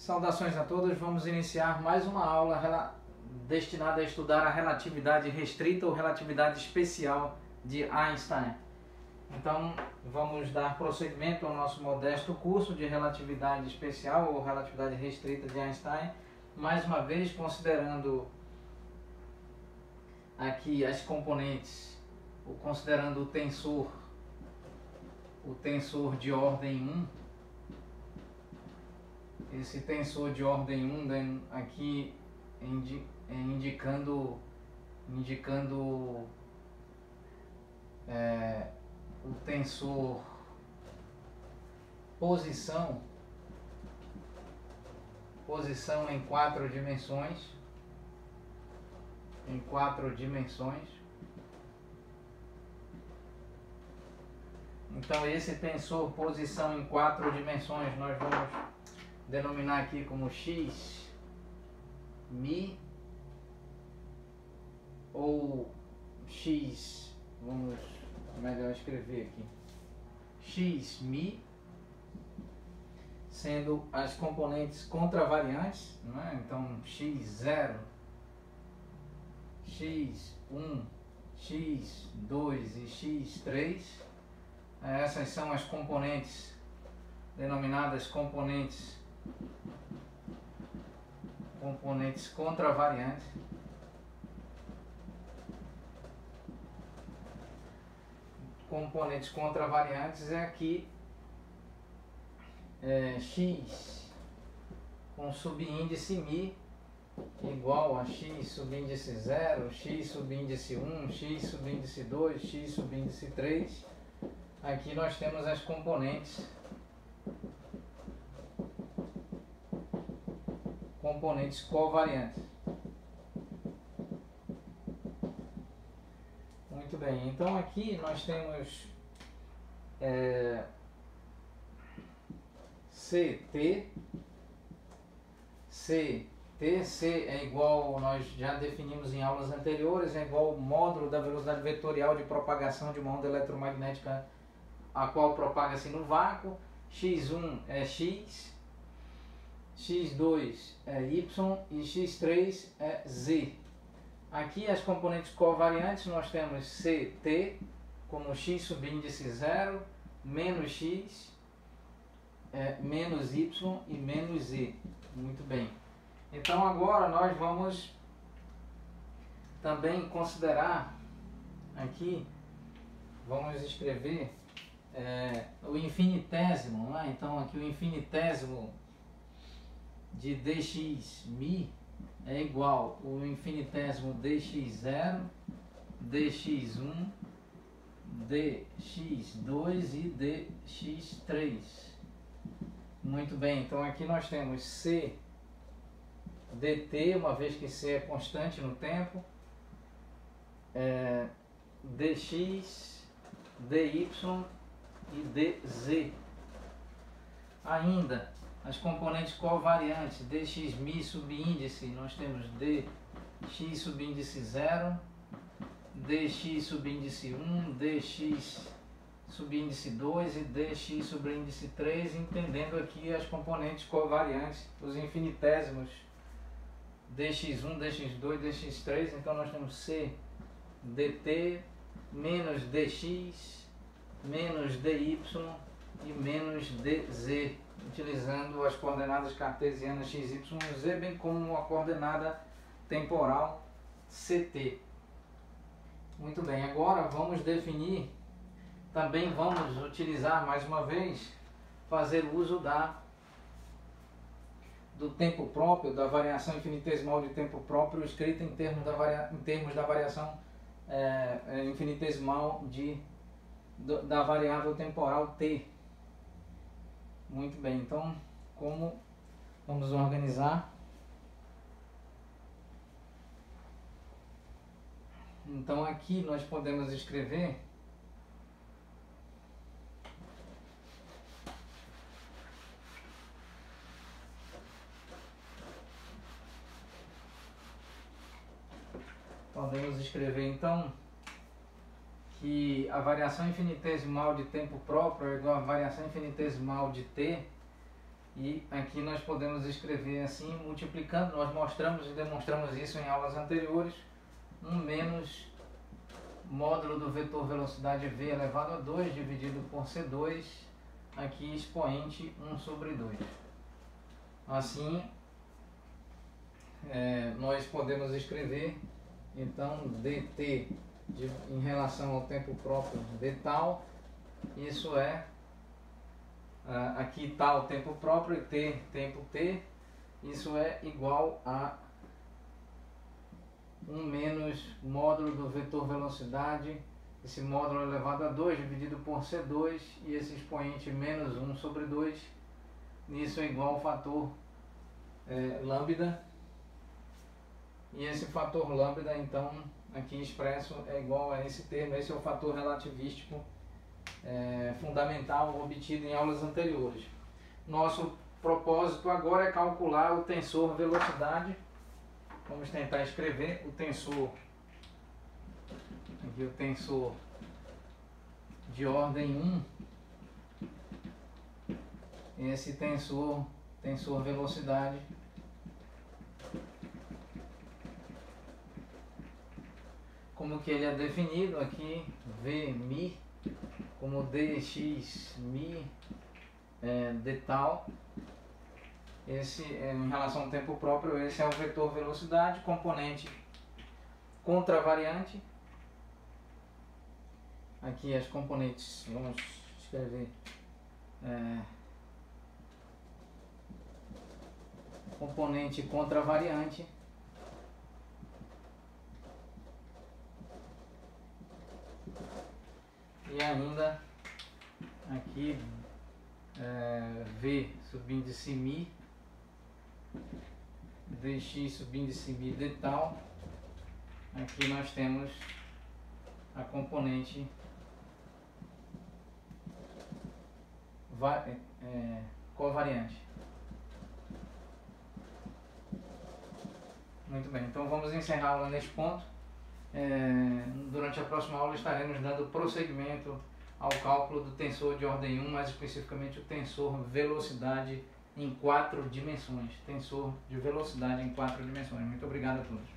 Saudações a todos, vamos iniciar mais uma aula destinada a estudar a relatividade restrita ou relatividade especial de Einstein. Então, vamos dar prosseguimento ao nosso modesto curso de relatividade especial ou relatividade restrita de Einstein, mais uma vez considerando aqui as componentes, considerando o tensor de ordem 1. Esse tensor de ordem 1 aqui indicando o tensor posição em quatro dimensões, Então esse tensor posição em quatro dimensões nós vamos denominar aqui como x mi ou x, vamos melhor escrever aqui, x mi, sendo as componentes contravariantes, não é? Então x0, x1, x2 e x3, essas são as componentes denominadas componentes contravariantes. Componentes contravariantes é aqui x com subíndice mi igual a x subíndice 0, x subíndice 1, x subíndice 2, x subíndice 3. Aqui nós temos as componentes covariantes. Muito bem, então aqui nós temos CT, C é igual, nós já definimos em aulas anteriores, é igual ao módulo da velocidade vetorial de propagação de uma onda eletromagnética a qual propaga-se no vácuo. x1 é x, x2 é y e x3 é z. Aqui as componentes covariantes nós temos CT como x subíndice 0, menos x, menos y e menos z. Muito bem. Então agora nós vamos também considerar aqui, vamos escrever o infinitésimo, não é? Então aqui o infinitésimo de dx mi é igual ao infinitésimo dx0, dx1, dx2 e dx3. Muito bem, então aqui nós temos c dt, uma vez que c é constante no tempo, dx, dy e dz. Ainda as componentes covariantes, dx mi subíndice, nós temos dx subíndice 0, dx subíndice 1, dx subíndice 2 e dx subíndice 3, entendendo aqui as componentes covariantes, os infinitésimos dx1, dx2, dx3. Então nós temos c dt menos dx menos dy e menos dz, utilizando as coordenadas cartesianas x, y e z, bem como a coordenada temporal ct. Muito bem, agora vamos definir, também vamos utilizar mais uma vez, fazer uso do tempo próprio, da variação infinitesimal de tempo próprio, escrita em termos da variação infinitesimal da variável temporal t. Muito bem, então como vamos organizar? Então aqui nós podemos escrever então que a variação infinitesimal de tempo próprio é igual à variação infinitesimal de t E aqui nós podemos escrever assim, multiplicando. Nós mostramos e demonstramos isso em aulas anteriores. 1 menos módulo do vetor velocidade v elevado a 2 dividido por C2, aqui expoente 1 sobre 2. Assim, nós podemos escrever, então, dt em relação ao tempo próprio de tal, isso é, aqui está o tempo próprio e t, tempo t, isso é igual a 1 menos módulo do vetor velocidade, esse módulo elevado a 2 dividido por C2 e esse expoente menos 1 sobre 2, isso é igual ao fator lambda, e esse fator lambda, então, aqui expresso é igual a esse termo. Esse é o fator relativístico fundamental obtido em aulas anteriores. Nosso propósito agora é calcular o tensor velocidade. Vamos tentar escrever o tensor, aqui o tensor de ordem 1, esse tensor velocidade, como que ele é definido aqui, Vmi, como dx mi de tal. Esse, em relação ao tempo próprio, esse é o vetor velocidade, componente contravariante. Aqui as componentes, vamos escrever componente contravariante, e ainda aqui v subíndice mi, dx subíndice mi de tal. Aqui nós temos a componente covariante. Muito bem, então vamos encerrar a aula neste ponto. Durante a próxima aula estaremos dando prosseguimento ao cálculo do tensor de ordem 1, mais especificamente o tensor velocidade em 4 dimensões. Tensor de velocidade em 4 dimensões. Muito obrigado a todos.